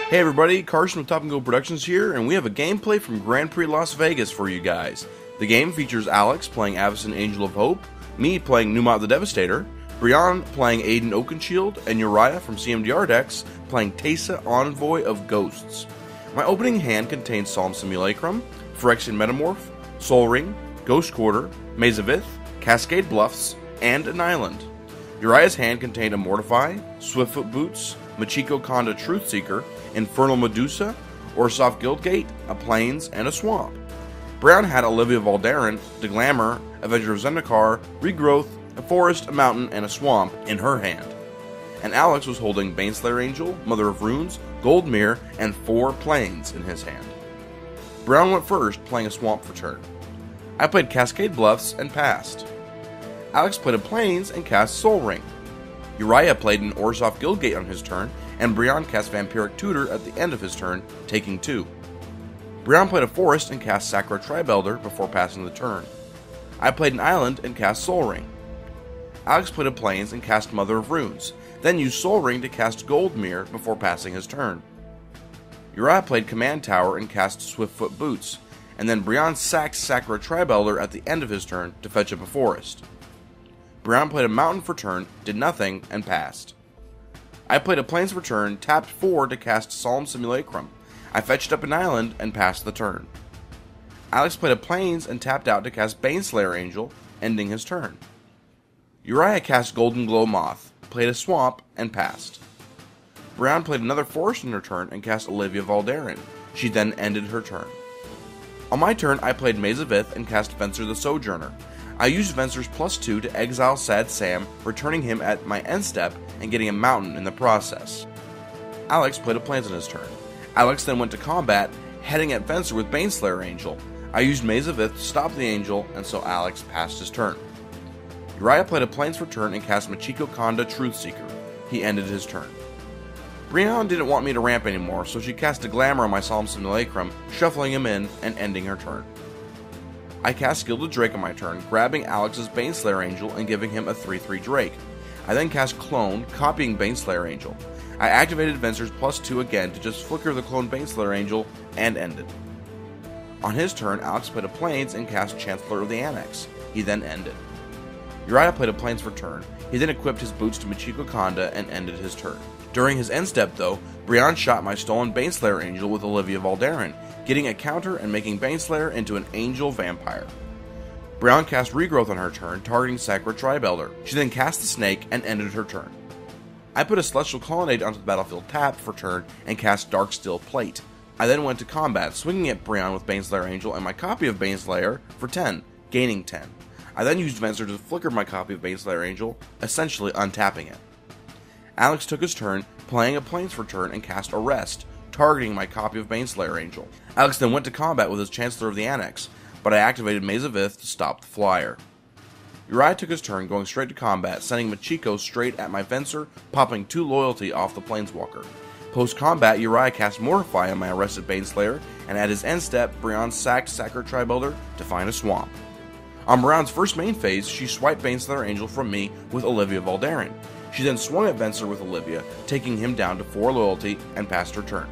Hey everybody, Karston with Top & Go Productions here, and we have a gameplay from Grand Prix Las Vegas for you guys. The game features Alex playing Avacyn Angel of Hope, me playing Numot the Devastator, Brionne playing Adun Oakenshield, and Uriah from CMDR Decks playing Teysa, Envoy of Ghosts. My opening hand contains Solemn Simulacrum, Phyrexian Metamorph, Soul Ring, Ghost Quarter, Maze of Ith, Cascade Bluffs, and an island. Uriah's hand contained a Mortify, Swiftfoot Boots, Machiko Conda Truthseeker, Infernal Medusa, Orsoff Guildgate, a Plains, and a Swamp. Brionne had Olivia Valdarin, the Glamour, Avenger of Zendikar, Regrowth, a Forest, a Mountain, and a Swamp in her hand. And Alex was holding Baneslayer Angel, Mother of Runes, Gold Mirror, and 4 Plains in his hand. Brionne went first, playing a Swamp for turn. I played Cascade Bluffs and passed. Alex played a Plains and cast Soul Ring. Uriah played an Orsoff Guildgate on his turn, and Brionne cast Vampiric Tutor at the end of his turn, taking 2. Brionne played a Forest and cast Sakura Tribelder before passing the turn. I played an Island and cast Soul Ring. Alex played a Plains and cast Mother of Runes, then used Soul Ring to cast Gold Mirror before passing his turn. Uriah played Command Tower and cast Swiftfoot Boots, and then Brionne sacked Sakura Tribelder at the end of his turn to fetch up a Forest. Brionne played a Mountain for turn, did nothing, and passed. I played a Plains for turn, tapped 4 to cast Solemn Simulacrum. I fetched up an Island and passed the turn. Alex played a Plains and tapped out to cast Baneslayer Angel, ending his turn. Uriah cast Golden Glow Moth, played a Swamp, and passed. Brionne played another Forest in her turn and cast Olivia Valdarin. She then ended her turn. On my turn, I played Maze of Ith and cast Venser the Sojourner. I used Venser's +2 to exile Sad Sam, returning him at my end step and getting a Mountain in the process. Alex played a Plains in his turn. Alex then went to combat, heading at Venser with Baneslayer Angel. I used Maze of Ith to stop the Angel, and so Alex passed his turn. Uriah played a Plains for turn and cast Machiko Conda Truthseeker. He ended his turn. Brionne didn't want me to ramp anymore, so she cast a Glamour on my Solemn Simulacrum, shuffling him in and ending her turn. I cast Gilded Drake on my turn, grabbing Alex's Baneslayer Angel and giving him a 3/3 Drake. I then cast Clone, copying Baneslayer Angel. I activated Venser's +2 again to just flicker the clone Baneslayer Angel and ended. On his turn, Alex played a Plains and cast Chancellor of the Annex. He then ended. Uriah played a Plains for turn. He then equipped his boots to Machiko Conda and ended his turn. During his end step though, Brionne shot my stolen Baneslayer Angel with Olivia Valdarin, getting a counter and making Baneslayer into an Angel Vampire. Brionne cast Regrowth on her turn, targeting Sakura Tribelder. She then cast the Snake and ended her turn. I put a Celestial Colonnade onto the battlefield tapped for turn and cast Darksteel Plate. I then went to combat, swinging at Brionne with Baneslayer Angel and my copy of Baneslayer for 10, gaining 10. I then used Venser to flicker my copy of Baneslayer Angel, essentially untapping it. Alex took his turn, playing a Plains for turn and cast Arrest, targeting my copy of Baneslayer Angel. Alex then went to combat with his Chancellor of the Annex, but I activated Maze of Ith to stop the flyer. Uriah took his turn, going straight to combat, sending Machiko straight at my Venser, popping 2 loyalty off the Planeswalker. Post-combat, Uriah cast Mortify on my arrested Baneslayer, and at his end step, Brionne sacked Sakura Tribelder to find a Swamp. On Brionne's first main phase, she swiped Baneslayer Angel from me with Olivia Valdarin. She then swung at Venser with Olivia, taking him down to 4 loyalty, and passed her turn.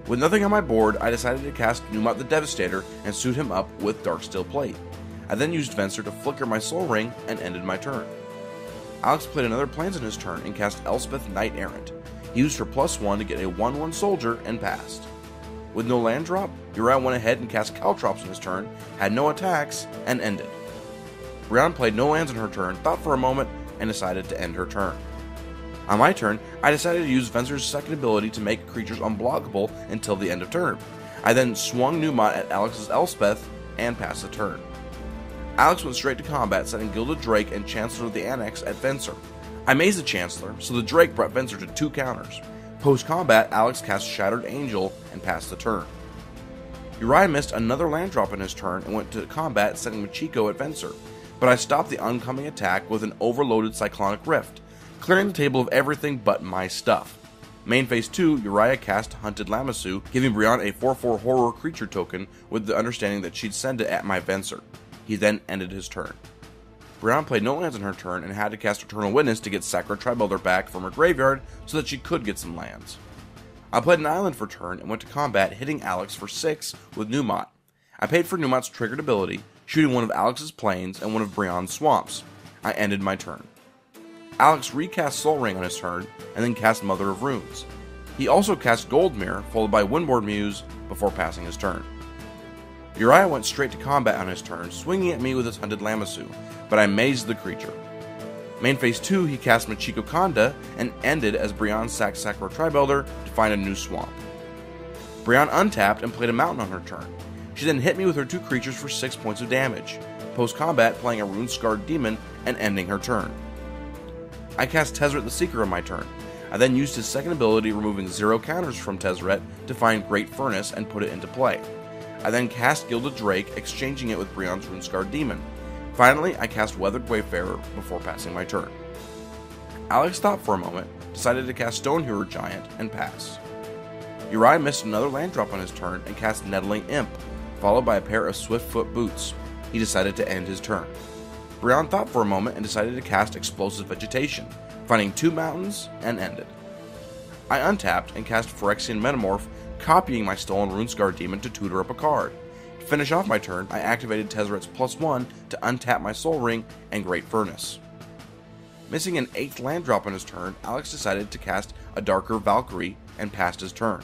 With nothing on my board, I decided to cast Numot the Devastator and suit him up with Darksteel Plate. I then used Venser to flicker my Soul Ring and ended my turn. Alex played another Plains in his turn and cast Elspeth Knight Errant. He used her +1 to get a 1/1 Soldier and passed. With no land drop, Uriah went ahead and cast Caltrops in his turn, had no attacks, and ended. Brionne played no lands in her turn, thought for a moment, and decided to end her turn. On my turn, I decided to use Venser's second ability to make creatures unblockable until the end of turn. I then swung Numot at Alex's Elspeth and passed the turn. Alex went straight to combat, setting Gilded Drake and Chancellor of the Annex at Venser. I mazed the Chancellor, so the Drake brought Venser to 2 counters. Post-combat, Alex cast Shattered Angel and passed the turn. Uriah missed another land drop in his turn and went to combat, setting Machiko at Venser, but I stopped the oncoming attack with an overloaded Cyclonic Rift, clearing the table of everything but my stuff. Main phase 2, Uriah cast Hunted Lamassu, giving Brionne a 4/4 horror creature token with the understanding that she'd send it at my Venser. He then ended his turn. Brionne played no lands in her turn and had to cast Eternal Witness to get Sakura Tribelder back from her graveyard so that she could get some lands. I played an island for turn and went to combat, hitting Alex for 6 with Numot. I paid for Numot's triggered ability, shooting one of Alex's plains and one of Brionne's swamps. I ended my turn. Alex recast Soul Ring on his turn, and then cast Mother of Runes. He also cast Gold Mirror, followed by Windboard Muse, before passing his turn. Uriah went straight to combat on his turn, swinging at me with his hunted Lamassu, but I mazed the creature. Main phase 2, he cast Machiko Kanda, and ended as Brionne sacked Sakura Tribe-Elder to find a new swamp. Brionne untapped and played a mountain on her turn. She then hit me with her 2 creatures for 6 points of damage, post-combat playing a Rune-Scarred Demon and ending her turn. I cast Tezzeret the Seeker on my turn. I then used his second ability, removing 0 counters from Tezzeret to find Great Furnace and put it into play. I then cast Gilded Drake, exchanging it with Brionne's Rune-Scarred Demon. Finally, I cast Weathered Wayfarer before passing my turn. Alex stopped for a moment, decided to cast Stonehewer Giant, and pass. Uriah missed another land drop on his turn and cast Nettling Imp, followed by a pair of Swiftfoot Boots. He decided to end his turn. Brionne thought for a moment and decided to cast Explosive Vegetation, finding 2 mountains, and ended. I untapped and cast Phyrexian Metamorph, copying my stolen Rune-Scarred Demon to tutor up a card. To finish off my turn, I activated Tezzeret's +1 to untap my Soul Ring and Great Furnace. Missing an 8th land drop on his turn, Alex decided to cast a Darker Valkyrie and passed his turn.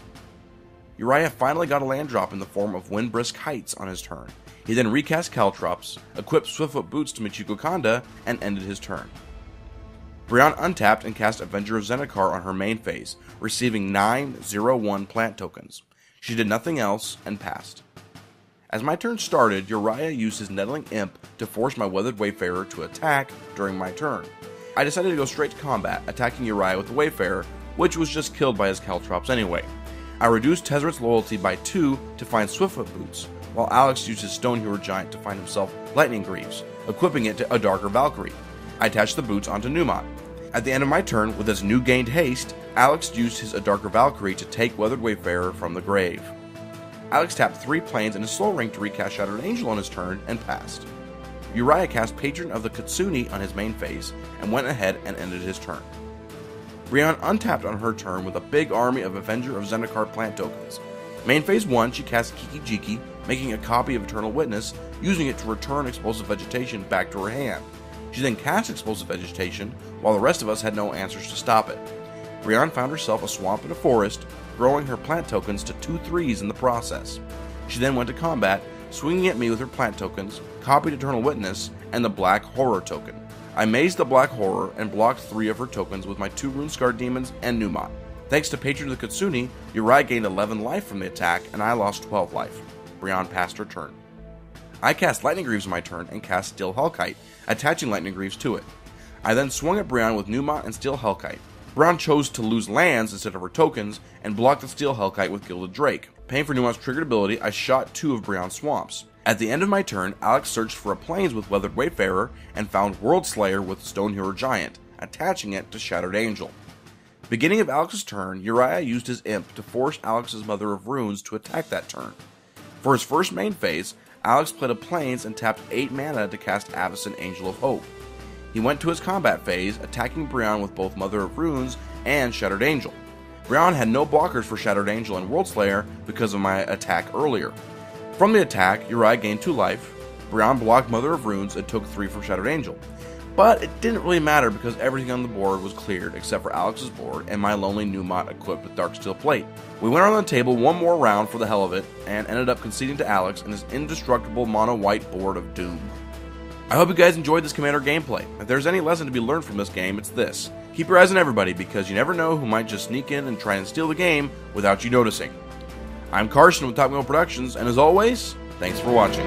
Uriah finally got a land drop in the form of Windbrisk Heights on his turn. He then recast Caltrops, equipped Swiftfoot Boots to Machiko Kanda, and ended his turn. Brionne untapped and cast Avenger of Zendikar on her main phase, receiving 9/0/1 plant tokens. She did nothing else and passed. As my turn started, Uriah used his Nettling Imp to force my Weathered Wayfarer to attack during my turn. I decided to go straight to combat, attacking Uriah with the Wayfarer, which was just killed by his Caltrops anyway. I reduced Tezzeret's loyalty by 2 to find Swiftfoot Boots, while Alex used his Stonehewer Giant to find himself Lightning Greaves, equipping it to a Darker Valkyrie. I attached the boots onto Numot. At the end of my turn, with his new gained haste, Alex used his Darker Valkyrie to take Weathered Wayfarer from the grave. Alex tapped 3 plains and a Soul Ring to recast Shattered Angel on his turn and passed. Uriah cast Patron of the Kitsune on his main phase and went ahead and ended his turn. Brionne untapped on her turn with a big army of Avenger of Zendikar plant tokens. Main phase 1, she cast Kiki Jiki, making a copy of Eternal Witness, using it to return Explosive Vegetation back to her hand. She then cast Explosive Vegetation, while the rest of us had no answers to stop it. Brionne found herself a swamp and a forest, growing her plant tokens to 2 3s in the process. She then went to combat, swinging at me with her plant tokens, copied Eternal Witness, and the Black Horror token. I mazed the Black Horror and blocked 3 of her tokens with my 2 Rune-Scarred Demons and Numot. Thanks to Patron of the Kitsune, Uriah gained 11 life from the attack, and I lost 12 life. Brionne passed her turn. I cast Lightning Greaves on my turn and cast Steel Hellkite, attaching Lightning Greaves to it. I then swung at Brionne with Numot and Steel Hellkite. Brionne chose to lose lands instead of her tokens, and blocked the Steel Hellkite with Gilded Drake. Paying for Numot's triggered ability, I shot 2 of Brionne's swamps. At the end of my turn, Alex searched for a plains with Weathered Wayfarer, and found World Slayer with Stonehewer Giant, attaching it to Shattered Angel. Beginning of Alex's turn, Uriah used his Imp to force Alex's Mother of Runes to attack that turn. For his first main phase, Alex played a plains and tapped 8 mana to cast Avacyn Angel of Hope. He went to his combat phase, attacking Brionne with both Mother of Runes and Shattered Angel. Brionne had no blockers for Shattered Angel and World Slayer because of my attack earlier. From the attack, Uriah gained 2 life, Brionne blocked Mother of Runes and took 3 from Shattered Angel. But it didn't really matter because everything on the board was cleared except for Alex's board and my lonely Numot equipped with Darksteel Plate. We went on the table one more round for the hell of it and ended up conceding to Alex and his indestructible mono-white board of doom. I hope you guys enjoyed this Commander gameplay. If there's any lesson to be learned from this game, it's this. Keep your eyes on everybody because you never know who might just sneak in and try and steal the game without you noticing. I'm Karston with Top Gun Productions, and as always, thanks for watching.